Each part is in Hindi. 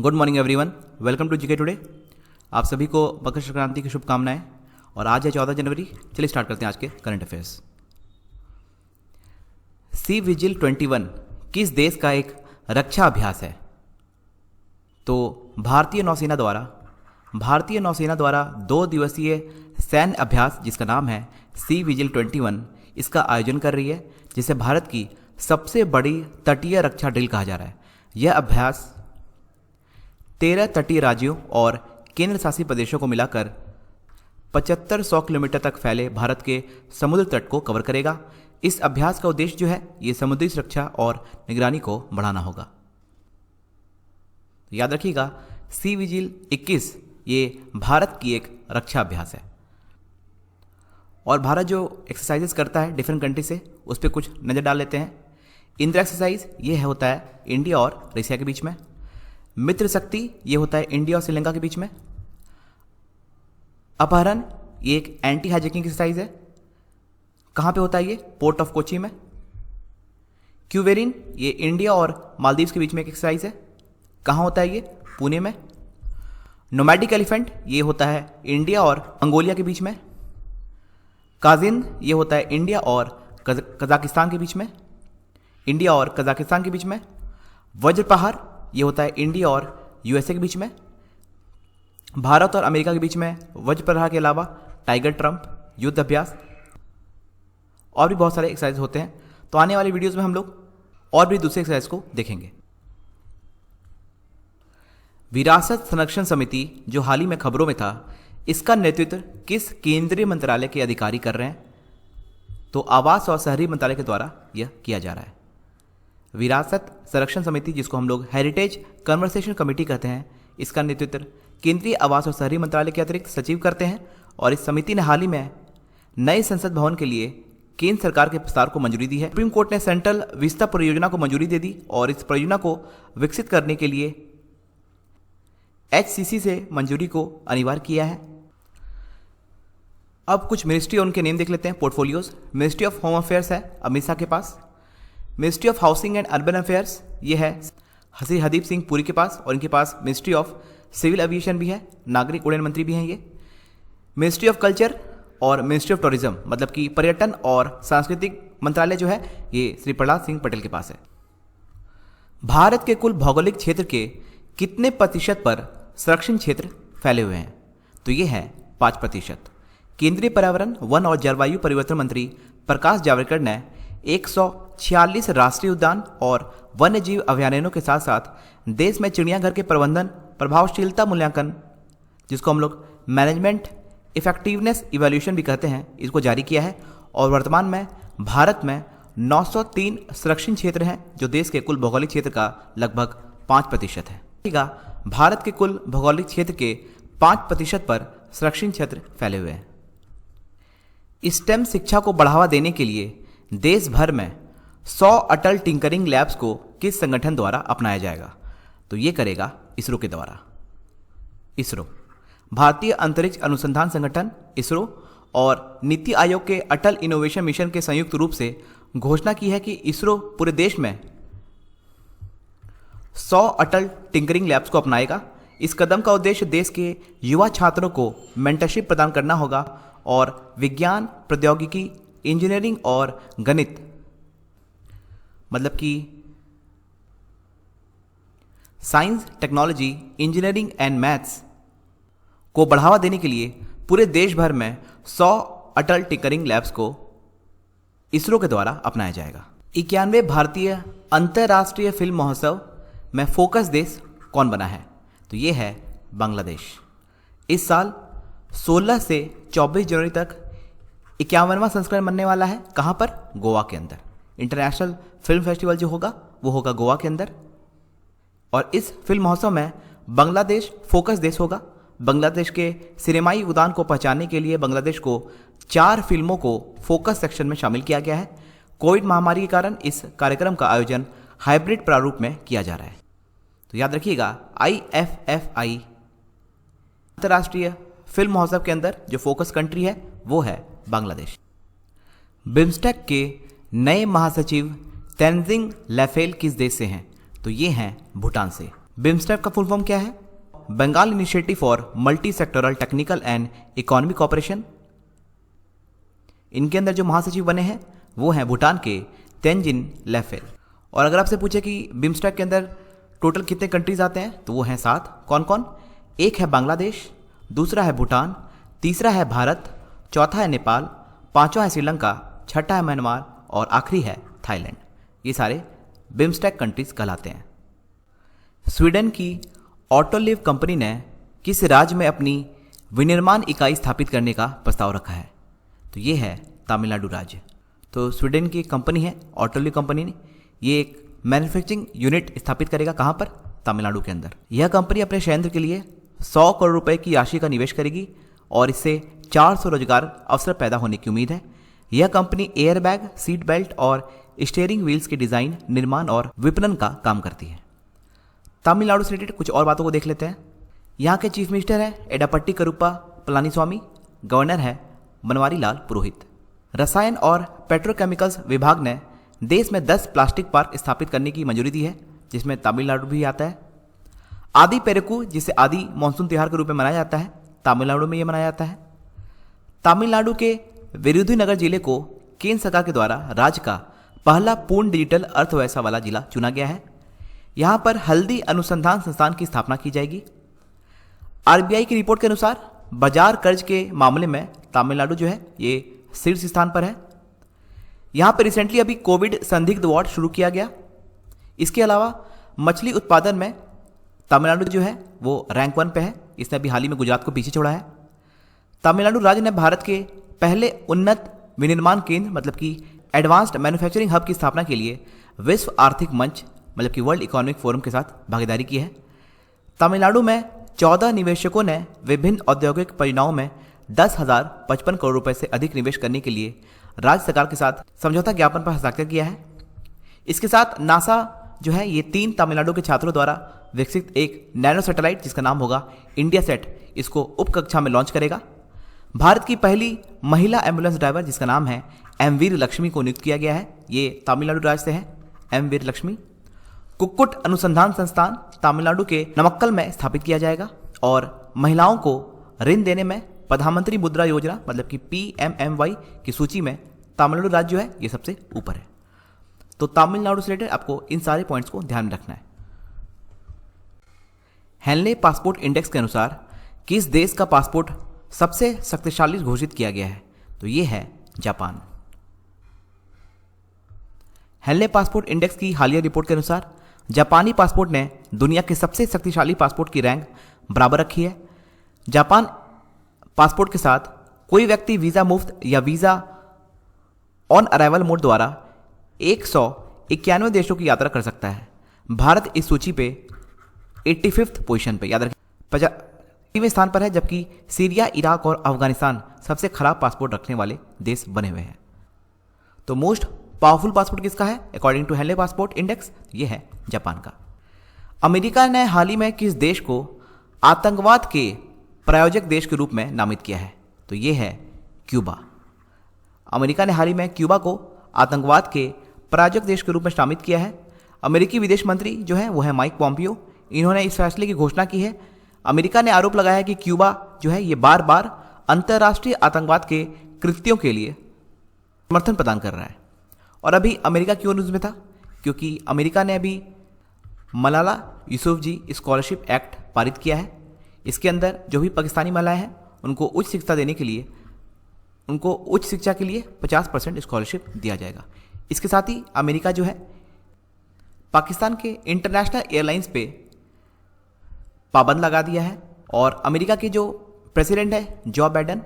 Good morning everyone, welcome to GK today. आप सभी को मकर संक्रांति की शुभकामनाएं। और आज है 14 जनवरी। चलिए स्टार्ट करते हैं आज के करंट अफेयर्स। सी विजिल 21 किस देश का एक रक्षा अभ्यास है? तो भारतीय नौसेना द्वारा 2 दिवसीय सैन्य अभ्यास जिसका नाम है सी विजिल 21 इसका आयोजन कर रही है, जिसे भारत की सबसे बड़ी तटीय रक्षा ड्रिल कहा जा रहा है। यह अभ्यास 13 तटीय राज्यों और केंद्र शासित प्रदेशों को मिलाकर 7500 किलोमीटर तक फैले भारत के समुद्र तट को कवर करेगा। इस अभ्यास का उद्देश्य जो है ये समुद्री सुरक्षा और निगरानी को बढ़ाना होगा। याद रखिएगा, सी विजिल 21 ये भारत की एक रक्षा अभ्यास है। और भारत जो एक्सरसाइजेस करता है डिफरेंट कंट्री से, उस पर कुछ नज़र डाल लेते हैं। इंदिरा एक्सरसाइज ये होता है इंडिया और रशिया के बीच में। मित्र शक्ति ये होता है इंडिया और श्रीलंका के बीच में। अपहरण ये एक एंटी हाईजैकिंग एक्सरसाइज है। कहाँ पे होता है ये? पोर्ट ऑफ कोची में। क्यूवेरिन ये इंडिया और मालदीव्स के बीच में एक एक्सरसाइज है। कहाँ होता है ये? पुणे में। नोमैडिक एलिफेंट ये होता है इंडिया और मंगोलिया के बीच में। काजिन ये होता है इंडिया और कजाकिस्तान के बीच में। इंडिया और कजाकिस्तान के बीच में। वज्रपहार ये होता है इंडिया और यूएसए के बीच में। भारत और अमेरिका के बीच में वज्रप्रहार के अलावा टाइगर ट्रंप युद्ध अभ्यास और भी बहुत सारे एक्सरसाइज होते हैं। तो आने वाली वीडियोस में हम लोग और भी दूसरे एक्सरसाइज को देखेंगे। विरासत संरक्षण समिति जो हाल ही में खबरों में था, इसका नेतृत्व किस केंद्रीय मंत्रालय के अधिकारी कर रहे हैं? तो आवास और शहरी मंत्रालय के द्वारा यह किया जा रहा है। विरासत संरक्षण समिति जिसको हम लोग हेरिटेज कन्वर्सेशन कमेटी कहते हैं, इसका नेतृत्व केंद्रीय आवास और शहरी मंत्रालय के अतिरिक्त सचिव करते हैं। और इस समिति ने हाल ही में नए संसद भवन के लिए केंद्र सरकार के प्रस्ताव को मंजूरी दी है। सुप्रीम कोर्ट ने सेंट्रल विस्ता परियोजना को मंजूरी दे दी और इस परियोजना को विकसित करने के लिए HCC से मंजूरी को अनिवार्य किया है। अब कुछ मिनिस्ट्री और उनके नेम देख लेते हैं, portfolios. Ministry of home affairs है अमित शाह के पास। Ministry of housing and urban affairs ये है श्री हरदीप सिंह पुरी के पास, और इनके पास मिनिस्ट्री ऑफ सिविल एविएशन भी है, नागरिक उड्डयन मंत्री भी हैं ये। मिनिस्ट्री ऑफ कल्चर और मिनिस्ट्री ऑफ टूरिज्म मतलब कि पर्यटन और सांस्कृतिक मंत्रालय जो है ये श्री प्रहलाद सिंह पटेल के पास है। भारत के कुल भौगोलिक क्षेत्र के कितने प्रतिशत पर संरक्षण क्षेत्र फैले हुए हैं? तो ये है 5%। केंद्रीय पर्यावरण, वन और जलवायु परिवर्तन मंत्री प्रकाश जावड़ेकर ने 146 राष्ट्रीय उद्यान और वन्य जीव अभयारण्यों के साथ साथ देश में चिड़ियाघर के प्रबंधन प्रभावशीलता मूल्यांकन जिसको हम लोग मैनेजमेंट इफेक्टिवनेस इवैल्यूएशन भी कहते हैं, इसको जारी किया है। और वर्तमान में भारत में 903 संरक्षण क्षेत्र हैं जो देश के कुल भौगोलिक क्षेत्र का लगभग 5% है। भारत के कुल भौगोलिक क्षेत्र के 5% पर संरक्षण क्षेत्र फैले हुए हैं। स्टेम शिक्षा को बढ़ावा देने के लिए देश भर में 100 अटल टिंकरिंग लैब्स को किस संगठन द्वारा अपनाया जाएगा? तो ये करेगा इसरो के द्वारा। इसरो भारतीय अंतरिक्ष अनुसंधान संगठन इसरो और नीति आयोग के अटल इनोवेशन मिशन के संयुक्त रूप से घोषणा की है कि इसरो पूरे देश में 100 अटल टिंकरिंग लैब्स को अपनाएगा। इस कदम का उद्देश्य देश के युवा छात्रों को मेंटरशिप प्रदान करना होगा और विज्ञान, प्रौद्योगिकी, इंजीनियरिंग और गणित मतलब कि science, technology, engineering and maths को बढ़ावा देने के लिए पूरे देश भर में 100 अटल टिंकरिंग लैब्स को इसरो के द्वारा अपनाया जाएगा। 91वें भारतीय अंतर्राष्ट्रीय फिल्म महोत्सव में फोकस देश कौन बना है? तो ये है बांग्लादेश। इस साल 16 से 24 जनवरी तक 51वां संस्करण बनने वाला है। कहाँ पर? गोवा के अंदर। इंटरनेशनल फिल्म फेस्टिवल जो होगा वो होगा गोवा के अंदर। और इस फिल्म महोत्सव में बांग्लादेश फोकस देश होगा। बांग्लादेश के सिनेमाई उद्यान को पहचानने के लिए बांग्लादेश को 4 फिल्मों को फोकस सेक्शन में शामिल किया गया है। कोविड महामारी के कारण इस कार्यक्रम का आयोजन हाइब्रिड प्रारूप में किया जा रहा है। तो याद रखिएगा, IFFI अंतर्राष्ट्रीय फिल्म महोत्सव के अंदर जो फोकस कंट्री है वो है बांग्लादेश। बिम्स्टेक के नए महासचिव तेंजिंग लेफेल किस देश से हैं? तो ये हैं भूटान से। बिम्स्टेक का फुल फॉर्म क्या है? Bengal initiative for multi sectoral technical and economic cooperation. इनके अंदर जो महासचिव बने हैं वो हैं भूटान के तेंजिन लेफेल। और अगर आपसे पूछे कि बिम्स्टेक के अंदर टोटल कितने कंट्रीज आते हैं तो वो हैं 7। कौन कौन? एक है बांग्लादेश, दूसरा है भूटान, तीसरा है भारत, चौथा है नेपाल, पांचवा है श्रीलंका, छठा है म्यांमार और आखिरी है थाईलैंड। ये सारे बिम्स्टेक कंट्रीज कहलाते हैं। स्वीडन की ऑटोलिव कंपनी ने किस राज्य में अपनी विनिर्माण इकाई स्थापित करने का प्रस्ताव रखा है? तो ये है तमिलनाडु राज्य। तो स्वीडन की कंपनी है ऑटोलिव कंपनी ने ये एक मैन्युफैक्चरिंग यूनिट स्थापित करेगा। कहाँ पर? तमिलनाडु के अंदर। यह कंपनी अपने संयंत्र के लिए 100 करोड़ रुपए की राशि का निवेश करेगी और इससे 400 रोजगार अवसर पैदा होने की उम्मीद है। यह कंपनी एयरबैग, सीट बेल्ट और स्टीयरिंग व्हील्स के डिजाइन, निर्माण और विपणन का काम करती है। तमिलनाडु से रिलेटेड कुछ और बातों को देख लेते हैं। यहाँ के चीफ मिनिस्टर है एडापट्टी करुप्पा पलानीस्वामी, गवर्नर है बनवारी लाल पुरोहित। रसायन और पेट्रोकेमिकल्स विभाग ने देश में 10 प्लास्टिक पार्क स्थापित करने की मंजूरी दी है, जिसमें तमिलनाडु भी आता है। आदि पेरुकू, जिसे आदि मानसून त्यौहार के रूप में मनाया जाता है, तमिलनाडु में यह मनाया जाता है। तमिलनाडु के विरुधुनगर जिले को केंद्र सरकार के द्वारा राज्य का पहला पूर्ण डिजिटल अर्थव्यवस्था वाला जिला चुना गया है। यहां पर हल्दी अनुसंधान संस्थान की स्थापना की जाएगी। आरबीआई की रिपोर्ट के अनुसार बाजार कर्ज के मामले में तमिलनाडु जो है ये शीर्ष स्थान पर है। यहां पर रिसेंटली अभी कोविड संदिग्ध वार्ड शुरू किया गया। इसके अलावा मछली उत्पादन में तमिलनाडु जो है वो रैंक 1 पे है। इसने अभी हाल ही में गुजरात को पीछे छोड़ा है। तमिलनाडु राज्य ने भारत के पहले उन्नत विनिर्माण केंद्र मतलब कि एडवांस्ड मैन्युफैक्चरिंग हब की स्थापना के लिए विश्व आर्थिक मंच मतलब कि वर्ल्ड इकोनॉमिक फोरम के साथ भागीदारी की है। तमिलनाडु में 14 निवेशकों ने विभिन्न औद्योगिक परियोजनाओं में 10,055 करोड़ रुपए से अधिक निवेश करने के लिए राज्य सरकार के साथ समझौता ज्ञापन पर हस्ताक्षर किया है। इसके साथ नासा जो है ये 3 तमिलनाडु के छात्रों द्वारा विकसित एक नैनो सैटेलाइट जिसका नाम होगा इंडिया सेट, इसको उपकक्षा में लॉन्च करेगा। भारत की पहली महिला एम्बुलेंस ड्राइवर जिसका नाम है एम वीर लक्ष्मी को नियुक्त किया गया है। ये तमिलनाडु राज्य से है एम वीर लक्ष्मी। कुक्कुट अनुसंधान संस्थान तमिलनाडु के नमक्कल में स्थापित किया जाएगा और महिलाओं को ऋण देने में प्रधानमंत्री मुद्रा योजना मतलब कि PMMY की सूची में तमिलनाडु राज्य जो है ये सबसे ऊपर है। तो तमिलनाडु से रिलेटेड आपको इन सारे पॉइंट्स को ध्यान में रखना है। हेनले पासपोर्ट इंडेक्स के अनुसार किस देश का पासपोर्ट सबसे शक्तिशाली घोषित किया गया है? तो ये है जापान। हेनले पासपोर्ट इंडेक्स की हालिया रिपोर्ट के अनुसार जापानी पासपोर्ट ने दुनिया के सबसे शक्तिशाली पासपोर्ट की रैंक बराबर रखी है। जापान पासपोर्ट के साथ कोई व्यक्ति वीजा मुफ्त या वीजा ऑन अराइवल मोड द्वारा 191 देशों की यात्रा कर सकता है। भारत इस सूची पे 85th पोजीशन पे याद रखें 50वें स्थान पर है, जबकि सीरिया, इराक और अफगानिस्तान सबसे खराब पासपोर्ट रखने वाले देश बने हुए हैं। तो मोस्ट पावरफुल पासपोर्ट किसका है according to Henley passport index? ये है जापान का। अमेरिका ने हाल ही में किस देश को आतंकवाद के प्रायोजक देश के रूप में नामित किया है? तो ये है क्यूबा। अमेरिका ने हाल ही में क्यूबा को आतंकवाद के प्रायोजक देश के रूप में नामित किया है। अमेरिकी विदेश मंत्री जो है वो है माइक पॉम्पियो। इन्होंने इस फैसले की घोषणा की है। अमेरिका ने आरोप लगाया है कि क्यूबा जो है ये बार बार अंतर्राष्ट्रीय आतंकवाद के कृत्यों के लिए समर्थन प्रदान कर रहा है। और अभी अमेरिका क्यों न्यूज़ में था? क्योंकि अमेरिका ने अभी मलाला यूसुफजई स्कॉलरशिप एक्ट पारित किया है। इसके अंदर जो भी पाकिस्तानी महिलाएं हैं उनको उच्च शिक्षा देने के लिए उनको उच्च शिक्षा के लिए 50% स्कॉलरशिप दिया जाएगा। इसके साथ ही अमेरिका जो है पाकिस्तान के इंटरनेशनल एयरलाइंस पे पाबंद लगा दिया है। और अमेरिका के जो प्रेसिडेंट है जो बाइडेन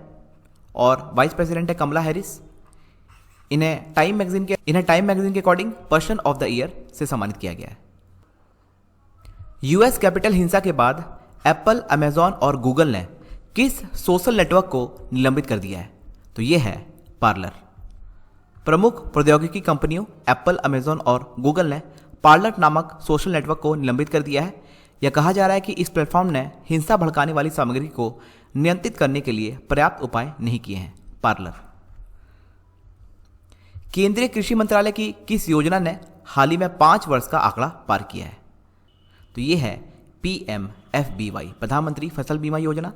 और वाइस प्रेसिडेंट है कमला हैरिस, इन्हें टाइम मैगजीन के according person of the year से सम्मानित किया गया है। यूएस कैपिटल हिंसा के बाद एप्पल, अमेजॉन और गूगल ने किस सोशल नेटवर्क को निलंबित कर दिया है? तो यह है पार्लर। प्रमुख प्रौद्योगिकी कंपनियों एप्पल, अमेजॉन और गूगल ने पार्लर नामक सोशल नेटवर्क को निलंबित कर दिया है। यह कहा जा रहा है कि इस प्लेटफॉर्म ने हिंसा भड़काने वाली सामग्री को नियंत्रित करने के लिए पर्याप्त उपाय नहीं किए हैं। पार्लर। केंद्रीय कृषि मंत्रालय की किस योजना ने हाल ही में 5 वर्ष का आंकड़ा पार किया है? तो यह है PMFBY प्रधानमंत्री फसल बीमा योजना।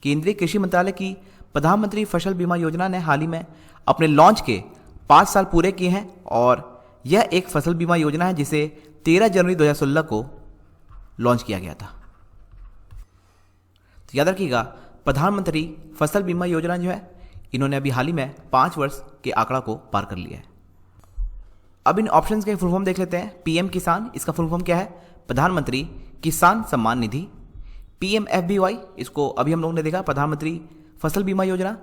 केंद्रीय कृषि मंत्रालय की प्रधानमंत्री फसल बीमा योजना ने हाल ही में अपने लॉन्च के 5 साल पूरे किए हैं और यह एक फसल बीमा योजना है जिसे 13 जनवरी 2016 को लॉन्च किया गया था। तो याद रखिएगा, प्रधानमंत्री फसल बीमा योजना जो है इन्होंने अभी हाल ही में 5 वर्ष के आंकड़ा को पार कर लिया है। अब इन ऑप्शंस के फुल फॉर्म देख लेते हैं। पीएम किसान, इसका फुल फॉर्म क्या है? प्रधानमंत्री किसान सम्मान निधि। PMFBY, इसको अभी हम लोगों ने देखा, प्रधानमंत्री फसल बीमा योजना।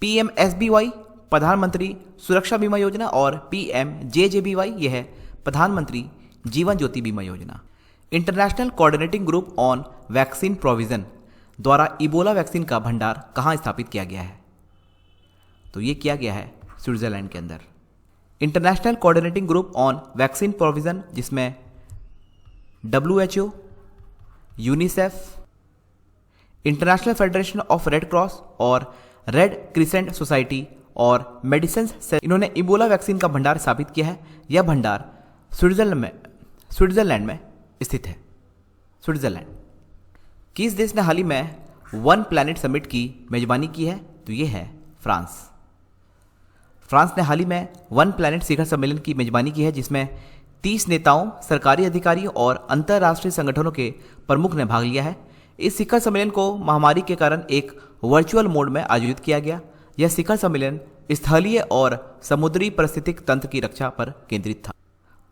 PMSBY, प्रधानमंत्री सुरक्षा बीमा योजना। और PMJJBY, यह है प्रधानमंत्री जीवन ज्योति बीमा योजना। International coordinating group on vaccine provision द्वारा इबोला वैक्सीन का भंडार कहाँ स्थापित किया गया है? तो ये किया गया है स्विट्जरलैंड के अंदर। International coordinating group on vaccine provision, जिसमें WHO, UNICEF, international federation of red cross और रेड क्रिसेंट सोसाइटी और मेडिसिन से इन्होंने इबोला वैक्सीन का भंडार स्थापित किया है। यह भंडार स्विट्जरलैंड में स्थित है। स्विट्जरलैंड। किस देश ने हाल ही में वन प्लैनेट समिट की मेजबानी की है? तो ये है फ्रांस। फ्रांस ने हाल ही में वन प्लैनेट शिखर सम्मेलन की मेजबानी की है, जिसमें 30 नेताओं, सरकारी अधिकारियों और अंतर्राष्ट्रीय संगठनों के प्रमुख ने भाग लिया है। इस शिखर सम्मेलन को महामारी के कारण एक वर्चुअल मोड में आयोजित किया गया। यह शिखर सम्मेलन स्थलीय और समुद्री पारिस्थितिक तंत्र की रक्षा पर केंद्रित था।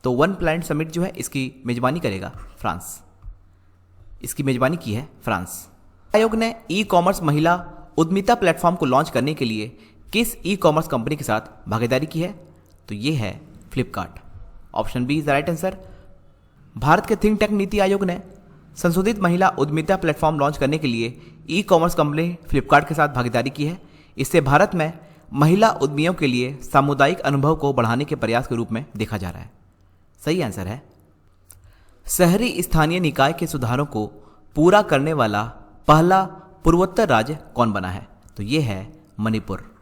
तो वन प्लैनेट समिट जो है इसकी मेजबानी करेगा फ्रांस। इसकी मेजबानी की है फ्रांस। आयोग ने ई-कॉमर्स महिला उद्यमिता प्लेटफॉर्म को लॉन्च करने के लिए किस ई-कॉमर्स कंपनी के साथ भागीदारी की है? तो ये है Flipkart. Option B is the right answer. Bharat के थिंक टैंक नीति आयोग ने संशोधित महिला उद्यमिता प्लेटफॉर्म लॉन्च करने के लिए ई-कॉमर्स कंपनी फ्लिपकार्ट के साथ भागीदारी की है। इससे भारत में महिला उद्यमियों के लिए सामुदायिक अनुभव को बढ़ाने के प्रयास के रूप में देखा जा रहा है। सही आंसर है। शहरी स्थानीय निकाय के सुधारों को पूरा करने वाला पहला पूर्वोत्तर राज्य कौन बना है? तो ये है मणिपुर।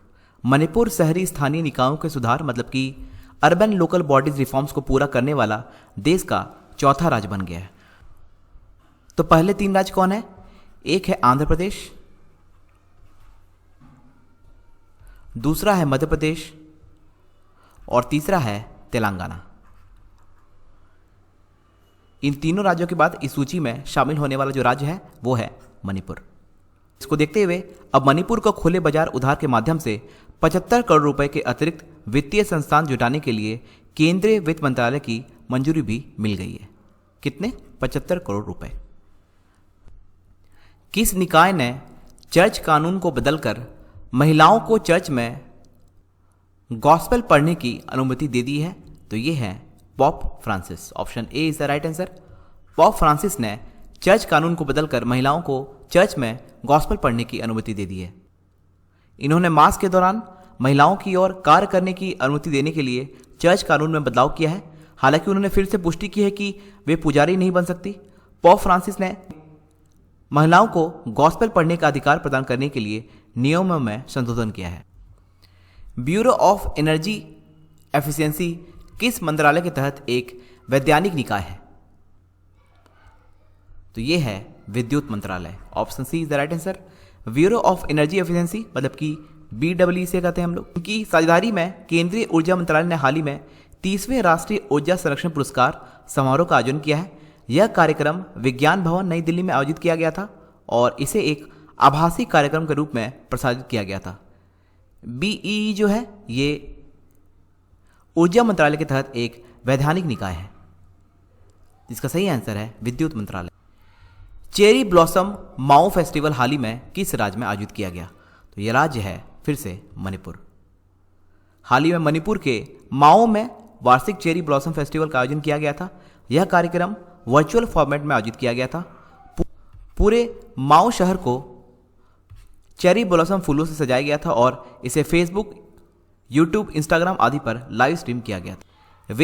मणिपुर शहरी स्थानीय निकायों के सुधार मतलब कि अर्बन लोकल बॉडीज रिफॉर्म्स को पूरा करने वाला देश का चौथा राज्य बन गया है। तो पहले 3 राज्य कौन है? एक है आंध्र प्रदेश, दूसरा है मध्य प्रदेश और तीसरा है तेलंगाना। इन तीनों राज्यों के बाद इस सूची में शामिल होने वाला जो राज्य है वो है मणिपुर। इसको देखते हुए अब मणिपुर को खुले बाजार उधार के माध्यम से 75 करोड़ रुपए के अतिरिक्त वित्तीय संस्थान जुटाने के लिए केंद्रीय वित्त मंत्रालय की मंजूरी भी मिल गई है। कितने? 75 करोड़ रुपए। किस निकाय ने चर्च कानून को बदलकर महिलाओं को चर्च में गॉस्पेल पढ़ने की अनुमति दे दी है? तो ये है pop Francis. Option A is the right answer. Pop Francis ने चर्च कानून को बदलकर महिलाओं को चर्च में गॉस्पेल पढ़ने की अनुमति दे दी है। इन्होंने मास के दौरान महिलाओं की ओर कार्य करने की अनुमति देने के लिए चर्च कानून में बदलाव किया है। हालांकि उन्होंने फिर से पुष्टि की है कि वे पुजारी नहीं बन सकती। पॉप फ्रांसिस ने महिलाओं को गॉस्पेल पढ़ने का अधिकार प्रदान करने के लिए नियमों में संशोधन किया है। ब्यूरो ऑफ एनर्जी एफिशिएंसी किस मंत्रालय के तहत एक वैधानिक निकाय है? तो ये है विद्युत मंत्रालय। Option C is the right answer. Bureau of energy efficiency मतलब कि BEE से कहते हैं हम लोग। उनकी साझेदारी में केंद्रीय ऊर्जा मंत्रालय ने हाल ही में 30वें राष्ट्रीय ऊर्जा संरक्षण पुरस्कार समारोह का आयोजन किया है। यह कार्यक्रम विज्ञान भवन नई दिल्ली में आयोजित किया गया था और इसे एक आभासी कार्यक्रम के रूप में प्रसारित किया गया था। BEE जो है ये ऊर्जा मंत्रालय के तहत एक वैधानिक निकाय है। इसका सही आंसर है विद्युत मंत्रालय। चेरी ब्लॉसम माओ फेस्टिवल हाल ही में किस राज्य में आयोजित किया गया? तो यह राज्य है फिर से मणिपुर। हाल ही में मणिपुर के माओ में वार्षिक चेरी ब्लॉसम फेस्टिवल का आयोजन किया गया था। यह कार्यक्रम वर्चुअल फॉर्मेट में आयोजित किया गया था। पूरे माओ शहर को चेरी ब्लॉसम फूलों से सजाया गया था और इसे फेसबुक, यूट्यूब, इंस्टाग्राम आदि पर लाइव स्ट्रीम किया गया था।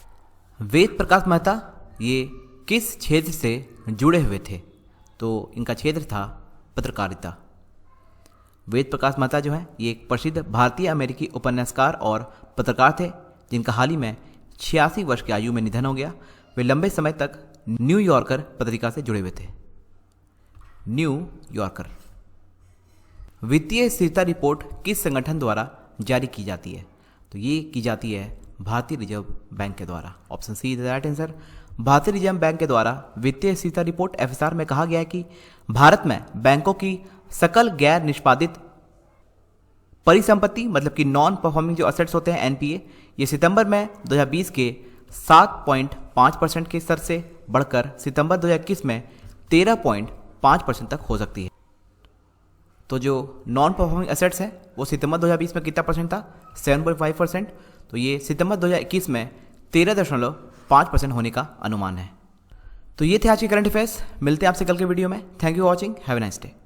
वेद प्रकाश मेहता ये किस क्षेत्र से जुड़े हुए थे? तो इनका क्षेत्र था पत्रकारिता। वेद प्रकाश मेहता जो है ये एक प्रसिद्ध भारतीय अमेरिकी उपन्यासकार और पत्रकार थे जिनका हाल ही में 86 वर्ष की आयु में निधन हो गया। वे लंबे समय तक न्यूयॉर्कर पत्रिका से जुड़े हुए थे। न्यूयॉर्कर। वित्तीय स्थिरता रिपोर्ट किस संगठन द्वारा जारी की जाती है? तो ये की जाती है भारतीय रिजर्व बैंक के द्वारा। Option C is the right answer. भारतीय रिजर्व बैंक के द्वारा वित्तीय स्थिरता रिपोर्ट एफएसआर में कहा गया है कि भारत में बैंकों की सकल गैर निष्पादित परिसंपत्ति मतलब कि नॉन परफॉर्मिंग जो असेट्स होते हैं एनपीए, ये सितंबर में 2020 के 7.5% के स्तर से बढ़कर सितंबर 2021 में 13.5% तक हो सकती है। तो जो नॉन परफॉर्मिंग एसेट्स हैं वो सितंबर 2020 में कितना परसेंट था? 7.5%। तो ये सितंबर 2021 में 13.5% होने का अनुमान है। तो ये थे आज के करंट अफेयर्स। मिलते हैं आपसे कल के वीडियो में। Thank you watching. Have a nice day.